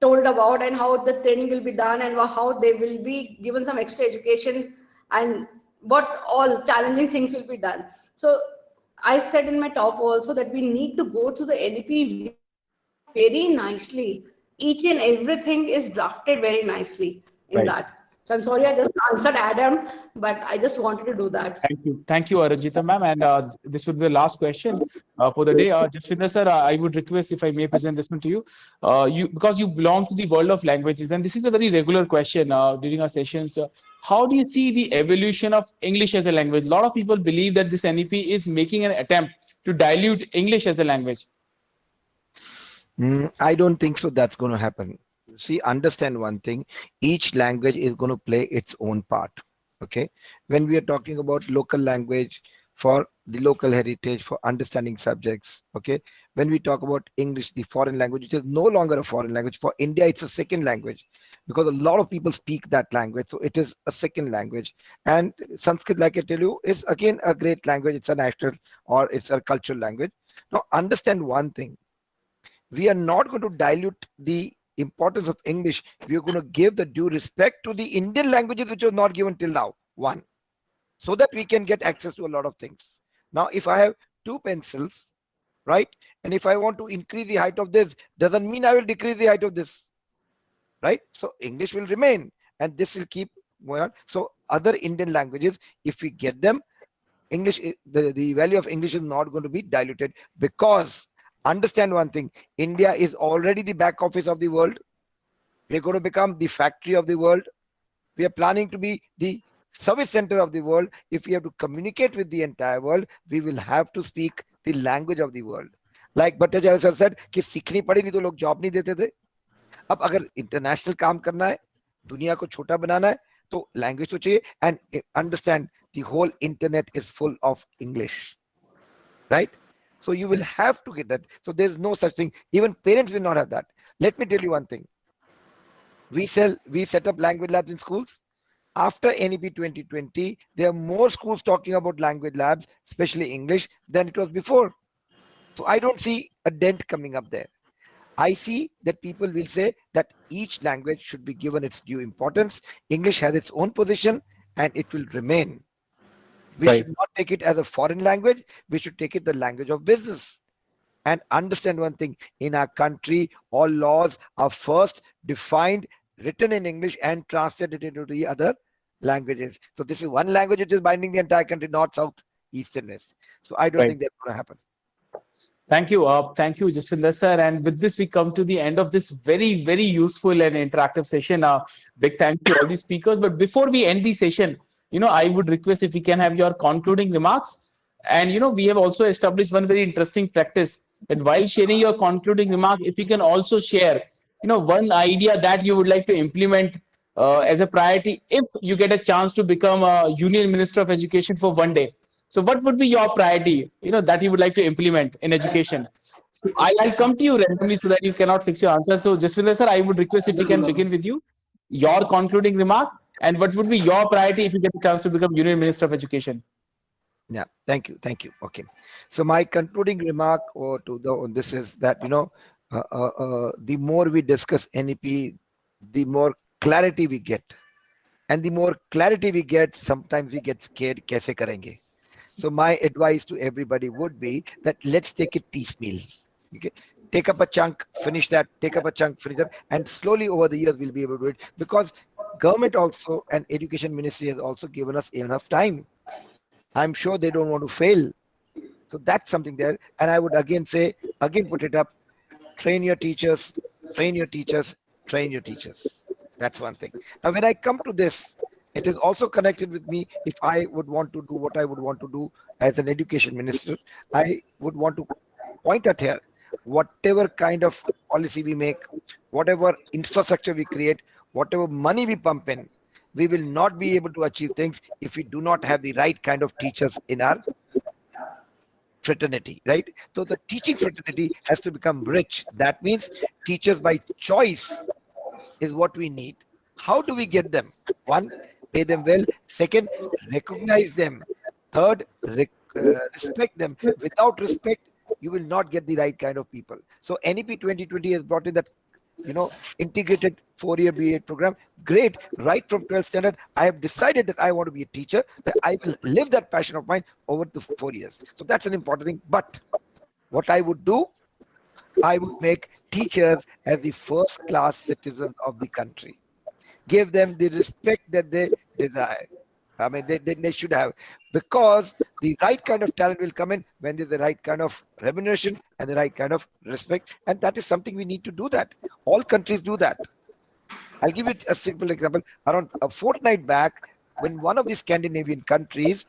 Speaker 7: told about, and how the training will be done, and how they will be given some extra education, and what all challenging things will be done. So I said in my talk also that we need to go to the NEP very nicely. Each and everything is drafted very nicely in
Speaker 3: Right.
Speaker 7: that. So I'm sorry I just answered Adam, but I just wanted to do that.
Speaker 3: Thank you, Ranjita ma'am. And this would be the last question for the day. Jaswinder sir, I would request if I may present this one to you. You, because you belong to the world of languages, and this is a very regular question during our sessions. How do you see the evolution of English as a language? A lot of people believe that this NEP is making an attempt to dilute English as a language.
Speaker 1: I don't think so that's going to happen. See, understand one thing, each language is going to play its own part. Okay. When we are talking about local language for the local heritage, for understanding subjects. Okay. When we talk about English, the foreign language, which is no longer a foreign language. For India, it's a second language because a lot of people speak that language. So it is a second language. And Sanskrit, like I tell you, is again a great language. It's a national or it's a cultural language. Now, understand one thing. We are not going to dilute the importance of English, we are going to give the due respect to the Indian languages which was not given till now. One, so that we can get access to a lot of things. Now, if I have two pencils, right, and if I want to increase the height of this, doesn't mean I will decrease the height of this, right? So English will remain, and this will keep going on. So other Indian languages, if we get them, English, the value of English is not going to be diluted, because understand one thing, India is already the back office of the world. We're going to become the factory of the world. We are planning to be the service center of the world. If we have to communicate with the entire world, we will have to speak the language of the world. Like Bhattacharya sir said कि सीखनी पड़ी नहीं तो लोग job नहीं देते थे. अब अगर इंटरनेशनल काम करना है, दुनिया को छोटा बनाना है, तो लैंग्वेज तो चाहिए. And understand, the whole internet is full of English, right? So you will have to get that. So there's no such thing. Even parents will not have that. Let me tell you one thing. We set up language labs in schools. After NEP 2020, there are more schools talking about language labs, especially English, than it was before. So I don't see a dent coming up there. I see that people will say that each language should be given its due importance. English has its own position and it will remain. We
Speaker 3: Right.
Speaker 1: should not take it as a foreign language. We should take it the language of business. And understand one thing, in our country, all laws are first defined, written in English and translated into the other languages. So this is one language which is binding the entire country, north, south, east and west. So I don't
Speaker 3: Right.
Speaker 1: think that's going to happen.
Speaker 3: Thank you. Thank you, Jaswinder sir. And with this, we come to the end of this very, very useful and interactive session. Big thank you to all the speakers. But before we end the session, I would request if we can have your concluding remarks. And, we have also established one very interesting practice that while sharing your concluding remark, if you can also share, one idea that you would like to implement as a priority if you get a chance to become a Union Minister of Education for one day. So what would be your priority, that you would like to implement in education? So I'll come to you randomly so that you cannot fix your answer. So Jaswinder sir, I would request if we can begin with you, your concluding remark, and what would be your priority if you get a chance to become Union Minister of Education?
Speaker 1: Yeah, thank you. Okay. So my concluding remark on this is that, the more we discuss NEP, the more clarity we get. And the more clarity we get, sometimes we get scared, kaise karenge? So my advice to everybody would be that let's take it piecemeal. Okay, take up a chunk, finish that, take up a chunk, finish that, and slowly over the years we'll be able to do it, because government also and education ministry has also given us enough time. I'm sure they don't want to fail. So that's something there. And I would again put it up, train your teachers, train your teachers, train your teachers. That's one thing. Now, when I come to this, it is also connected with me. If I would want to do what I would want to do as an education minister, I would want to point at here, whatever kind of policy we make, whatever infrastructure we create, whatever money we pump in, we will not be able to achieve things if we do not have the right kind of teachers in our fraternity, right? So the teaching fraternity has to become rich. That means teachers by choice is what we need. How do we get them? One, pay them well. Second, recognize them. Third, respect them. Without respect, you will not get the right kind of people. So NEP 2020 has brought in that, integrated 4-year B.Ed program. Great. Right from 12th standard, I have decided that I want to be a teacher, that I will live that passion of mine over the 4 years. So that's an important thing. But what I would do, I would make teachers as the first class citizens of the country. Give them the respect that they desire. I mean, they should have, because the right kind of talent will come in when there's the right kind of remuneration and the right kind of respect. And that is something we need to do that. All countries do that. I'll give you a simple example. Around a fortnight back, when one of the Scandinavian countries,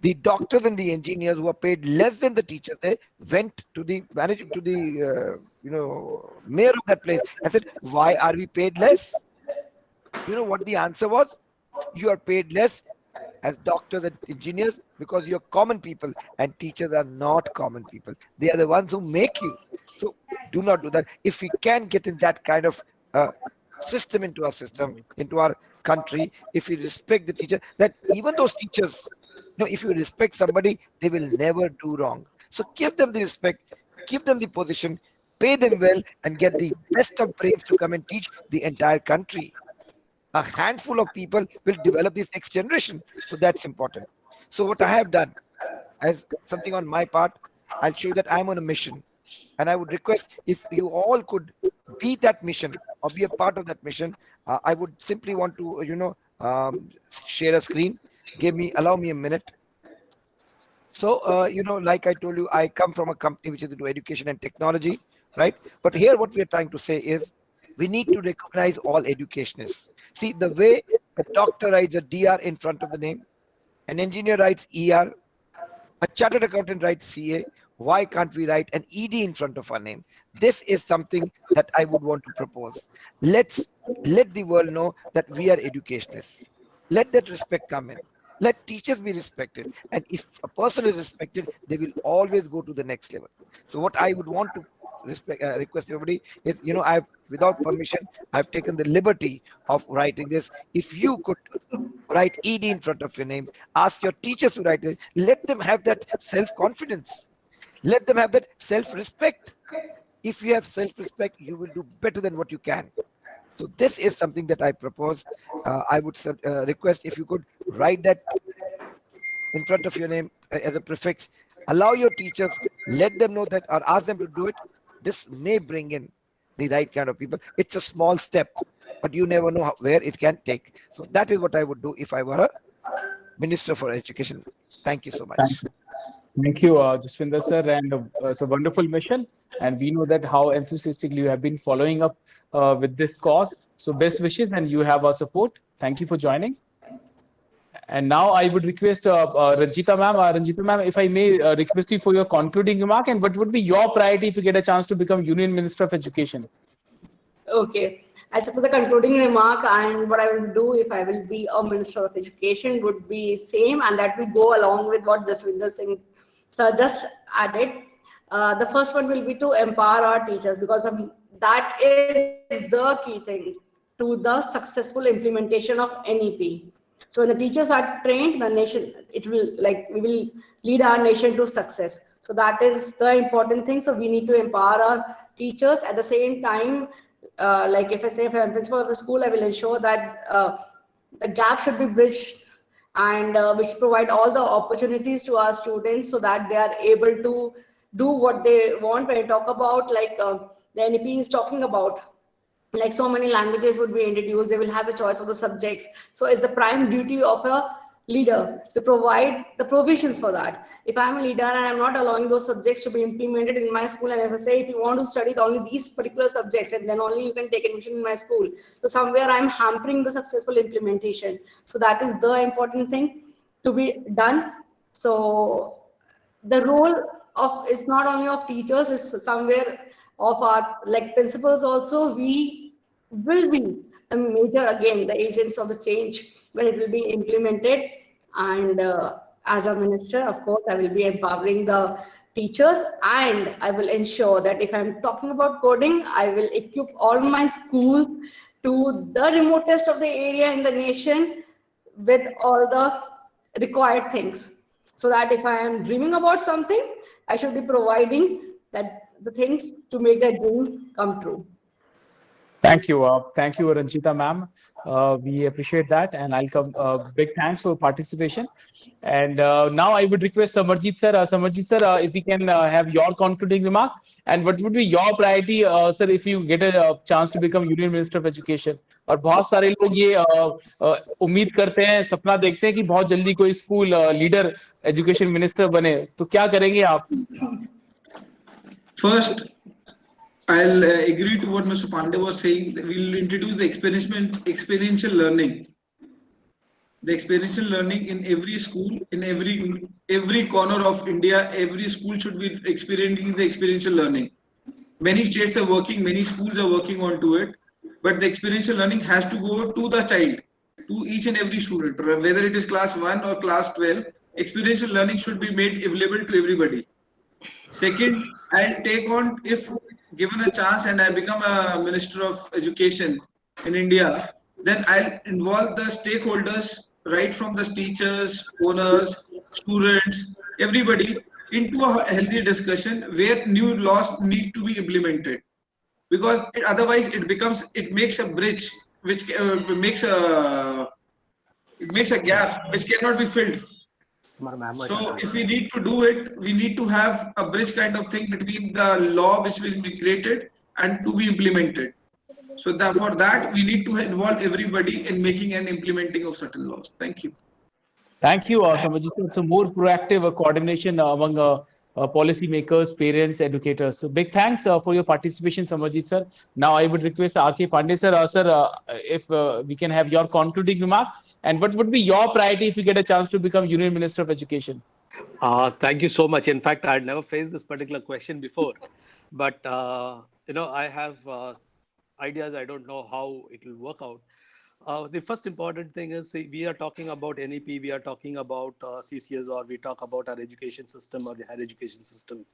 Speaker 1: the doctors and the engineers who are paid less than the teachers, they went to the manager, to the mayor of that place and said, why are we paid less? You know what the answer was? You are paid less as doctors and engineers because you're common people, and teachers are not common people. They are the ones who make you. So do not do that. If we can get in that kind of system into our system, into our country, if we respect the teacher, that even those teachers, if you respect somebody, they will never do wrong. So give them the respect, give them the position, pay them well, and get the best of brains to come and teach the entire country. A handful of people will develop this next generation. So that's important. So what I have done as something on my part, I'll show you that I'm on a mission. And I would request if you all could be that mission or be a part of that mission. I would simply want to, share a screen. Allow me a minute. So, like I told you, I come from a company which is into education and technology, right? But here, what we are trying to say is we need to recognize all educationists. See, the way a doctor writes a DR in front of the name, an engineer writes ER, a chartered accountant writes CA. Why can't we write an ED in front of our name? This is something that I would want to propose. Let the world know that we are educationists. Let that respect come in. Let teachers be respected. And if a person is respected, they will always go to the next level. So what I would want to request everybody is, I've, without permission, I've taken the liberty of writing this. If you could write ED in front of your name, ask your teachers to write it. Let them have that self-confidence. Let them have that self-respect. If you have self-respect, you will do better than what you can. So this is something that I propose. I would request if you could write that in front of your name as a prefix. Allow your teachers, let them know that, or ask them to do it. This may bring in the right kind of people. It's a small step, but you never know where it can take. So that is what I would do if I were a Minister for Education. Thank you so much.
Speaker 3: Thank you, Jaswinder sir, and it's a wonderful mission. And we know that how enthusiastically you have been following up with this cause. So best wishes, and you have our support. Thank you for joining. And now I would request Ranjita ma'am. Ranjita ma'am, if I may request you for your concluding remark, and what would be your priority if you get a chance to become Union Minister of Education?
Speaker 7: Okay. I suppose the concluding remark and what I will do if I will be a Minister of Education would be same, and that will go along with what Jaswinder Singh sir just added. The first one will be to empower our teachers, because that is the key thing to the successful implementation of NEP. So when the teachers are trained, the nation, we will lead our nation to success. So that is the important thing. So we need to empower our teachers. At the same time, if I say if I'm principal of a school, I will ensure that the gap should be bridged, and we should provide all the opportunities to our students so that they are able to do what they want. When I talk about the NEP is talking about, like so many languages would be introduced, they will have a choice of the subjects. So it's the prime duty of a leader to provide the provisions for that. If I'm a leader and I'm not allowing those subjects to be implemented in my school, and if I say, if you want to study only these particular subjects, and then only you can take admission in my school, so somewhere I'm hampering the successful implementation. So that is the important thing to be done. So the role of is not only of teachers, is somewhere of our principals also. We will be the major, again, the agents of the change when it will be implemented. And as a minister, of course, I will be empowering the teachers, and I will ensure that if I'm talking about coding, I will equip all my schools to the remotest of the area in the nation with all the required things, so that if I am dreaming about something, I should be providing the things to make that dream come true.
Speaker 3: Thank you. Thank you, Ranjita ma'am. We appreciate that, and I'll come. Big thanks for participation. And now I would request Samarjit sir. Samarjit sir, if we can have your concluding remark, and what would be your priority, sir, if you get a chance to become Union Minister of Education? और बहुत सारे लोग ये उम्मीद करते हैं, सपना देखते हैं कि बहुत जल्दी कोई स्कूल लीडर एजुकेशन मिनिस्टर बने, तो क्या करेंगे आप?
Speaker 6: First, I'll agree to what Mr. Pandey was saying. We'll introduce the experiential learning. The experiential learning in every school, in every corner of India, every school should be experiencing the experiential learning. Many states are working, many schools are working onto it, but the experiential learning has to go to the child, to each and every student, whether it is class 1 or class 12. Experiential learning should be made available to everybody. Second, I'll take on, if given a chance and I become a Minister of Education in India, then I'll involve the stakeholders, right from the teachers, owners, students, everybody, into a healthy discussion where new laws need to be implemented, because otherwise it makes a bridge which makes a gap which cannot be filled. So if we need to do it, we need to have a bridge kind of thing between the law which will be created and to be implemented. So that for that we need to involve everybody in making and implementing of certain laws. Thank you.
Speaker 3: Thank you, Samajit sir. So more proactive coordination among policymakers, parents, educators. So big thanks for your participation, Samajit sir. Now I would request R.K. Pandey sir, if we can have your concluding remark, and what would be your priority if you get a chance to become Union Minister of Education?
Speaker 5: Thank you so much. In fact, I'd never faced this particular question before, but I have ideas. I don't know how it will work out. The first important thing is, see, we are talking about NEP, we are talking about CCS, or we talk about our education system or the higher education system.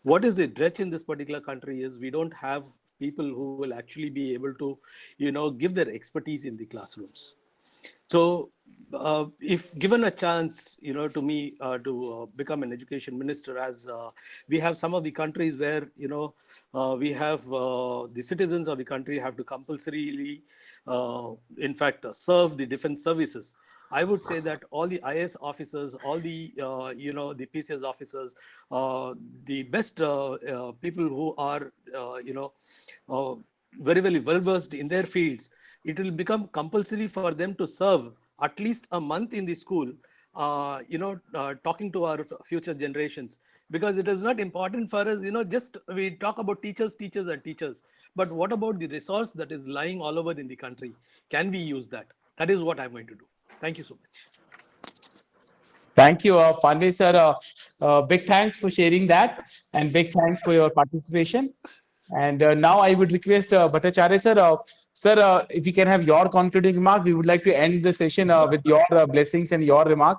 Speaker 5: What is the dredge in this particular country is we don't have people who will actually be able to, give their expertise in the classrooms. So if given a chance, to me to become an education minister, as we have some of the countries where, we have the citizens of the country have to compulsorily, in fact, serve the defense services. I would say that all the IS officers, all the, the PCS officers, the best people who are, very, very well versed in their fields, it will become compulsory for them to serve at least a month in the school, talking to our future generations, because it is not important for us, just we talk about teachers, and teachers, but what about the resource that is lying all over in the country? Can we use that? That is what I'm going to do. Thank you so much.
Speaker 3: Thank you, Pandey sir. Big thanks for sharing that, and big thanks for your participation. And now I would request Bhattacharya sir, sir, if we can have your concluding remark, we would like to end the session with your blessings and your remark.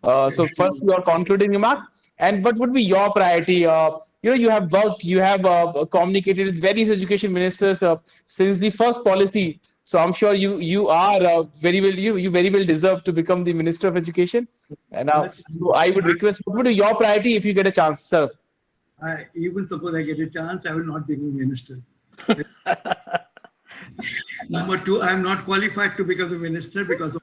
Speaker 3: So first, your concluding remark, and what would be your priority? You have worked, you have communicated with various education ministers since the first policy. So I'm sure you are very well, you very well deserve to become the Minister of Education. And so I would request, what would be your priority if you get a chance, sir?
Speaker 4: Even suppose I get a chance, I will not become a minister. Number two, I am not qualified to become a minister because of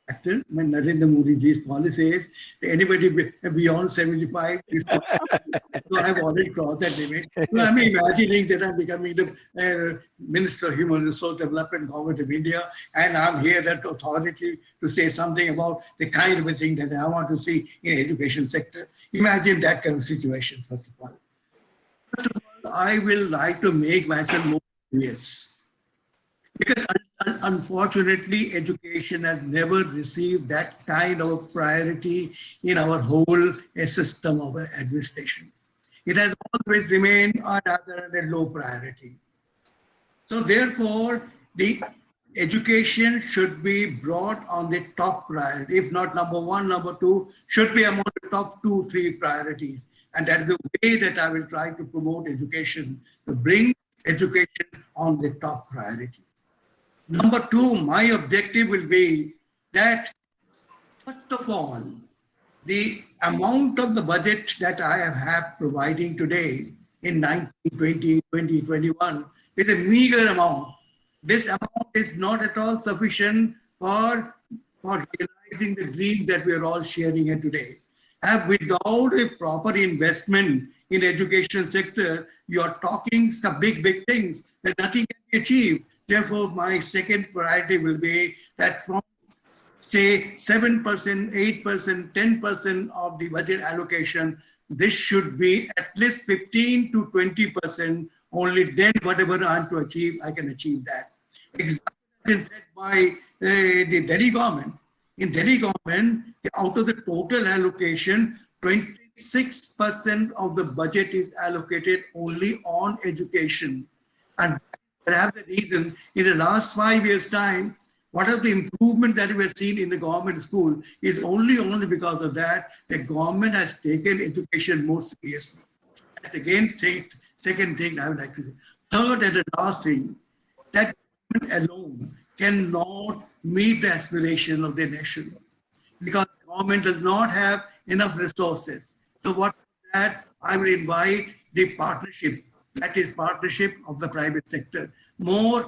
Speaker 4: actor. When Narendra Modi ji's policy is anybody beyond 75 is so I have already crossed that limit. So I'm imagining that I'm becoming the Minister of Human Resource Development, Government of India, and I'm here at authority to say something about the kind of a thing that I want to see in education sector. Imagine that kind of situation, first of all. First of all, I will like to make myself more serious. Because unfortunately, education has never received that kind of priority in our whole system of administration. It has always remained rather a low priority. So therefore, the education should be brought on the top priority. If not number one, number two, should be among the top 2-3 priorities. And that is the way that I will try to promote education, to bring education on the top priority. Number two, my objective will be that, first of all, the amount of the budget that I have providing today in 1920, 2021 is a meager amount. This amount is not at all sufficient for realizing the dream that we are all sharing here today. And without a proper investment in the education sector, you are talking some big things that nothing can be achieved. Therefore, my second priority will be that from, say, 7%, 8%, 10% of the budget allocation, this should be at least 15 to 20%. Only then whatever I want to achieve, I can achieve that. Example has been set by the Delhi government. In Delhi government, out of the total allocation, 26% of the budget is allocated only on education. And perhaps the reason in the last 5 years' time, what are the improvements that we have seen in the government school is only because of that, the government has taken education more seriously. That's again, second thing I would like to say. Third and the last thing, that government alone cannot meet the aspiration of the nation because government does not have enough resources. So what that, I will invite the partnership, that is partnership of the private sector, more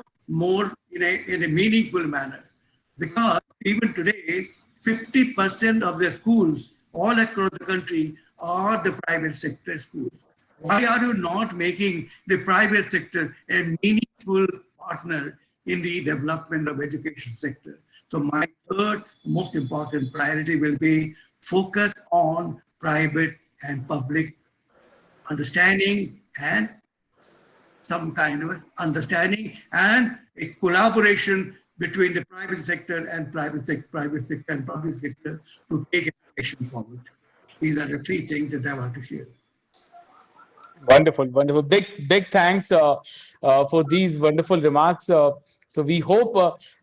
Speaker 4: in a meaningful manner. Because even today, 50% of the schools all across the country are the private sector schools. Why are you not making the private sector a meaningful partner in the development of education sector? So my third most important priority will be focus on private and public understanding and some kind of understanding and a collaboration between the private sector and private sector and public sector to take education forward. These are the three things that I want to share.
Speaker 3: Wonderful, wonderful. Big thanks for these wonderful remarks. So we hope,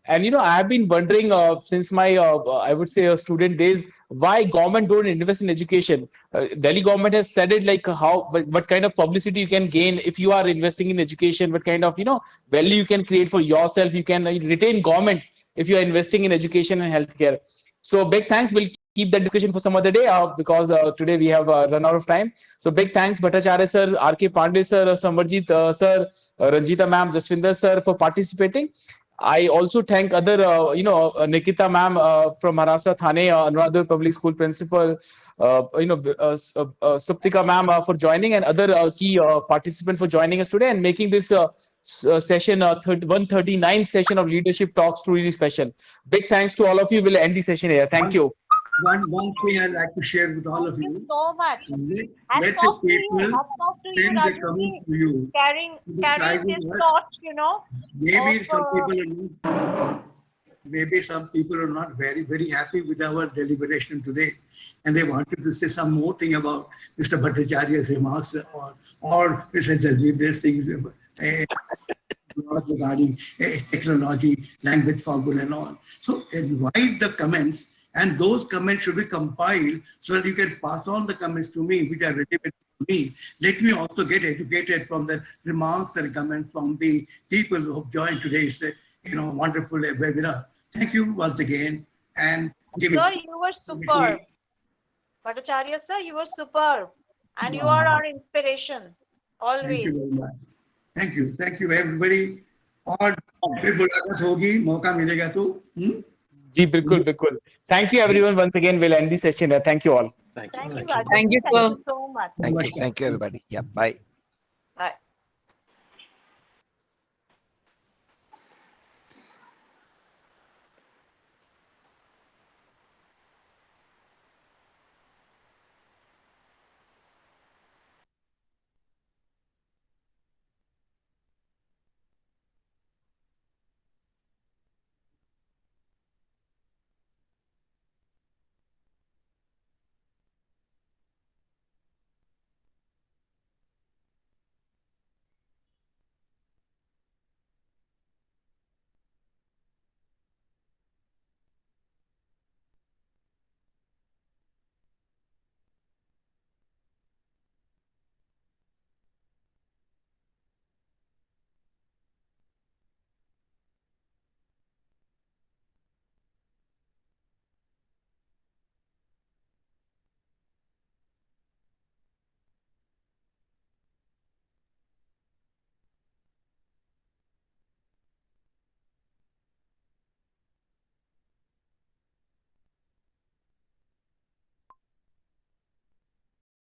Speaker 3: and I have been wondering since my, I would say, student days, why government don't invest in education. Delhi government has said it like what kind of publicity you can gain if you are investing in education, what kind of value you can create for yourself. You can retain government if you are investing in education and healthcare. So big thanks. We'll keep that discussion for some other day because today we have run out of time. So big thanks, Bhattacharya sir, R.K. Pandey sir, Samarjit sir, Ranjita ma'am, Jaswinder sir for participating. I also thank other, Nikita ma'am from Maharashtra Thane, Anuradhapur Public School principal, Suptika ma'am for joining, and other key participants for joining us today and making this session, 139th session of Leadership Talks truly special. Big thanks to all of you. We'll end the session here. Thank you.
Speaker 4: One thing I'd like to share with all of
Speaker 2: Thank
Speaker 4: you.
Speaker 2: you so much.
Speaker 4: Let
Speaker 2: Hats
Speaker 4: the
Speaker 2: off to you.
Speaker 4: people
Speaker 2: Hats off to you,
Speaker 4: send the comment
Speaker 2: Rajni,
Speaker 4: to you.
Speaker 2: carrying
Speaker 4: Criticizing
Speaker 2: this
Speaker 4: us.
Speaker 2: thought,
Speaker 4: Maybe
Speaker 2: of,
Speaker 4: some people are not, maybe some people are not very happy with our deliberation today, and they wanted to say some more thing about Mr. Bhattacharya's remarks or Mr. Jasvinder's things regarding technology, language formula and all. So invite the comments, and those comments should be compiled so that you can pass on the comments to me, which are relevant to me. Let me also get educated from the remarks and comments from the people who have joined today's wonderful webinar. Thank you once again. And
Speaker 2: Sir, you were superb. Bhattacharya sir, you were superb. And you are our inspiration.
Speaker 4: Thank you
Speaker 2: Always.
Speaker 4: very much. Thank you everybody. और फिर मुलाकात होगी, मौका मिलेगा तो.
Speaker 3: जी बिल्कुल बिल्कुल. Thank you everyone once again. We'll end the session here. Thank you all.
Speaker 5: Thank you.
Speaker 2: Thank you,
Speaker 5: Thank you.
Speaker 2: Rajni.
Speaker 8: Thank you, sir.
Speaker 2: so much.
Speaker 1: Thank you, everybody. Yeah, bye.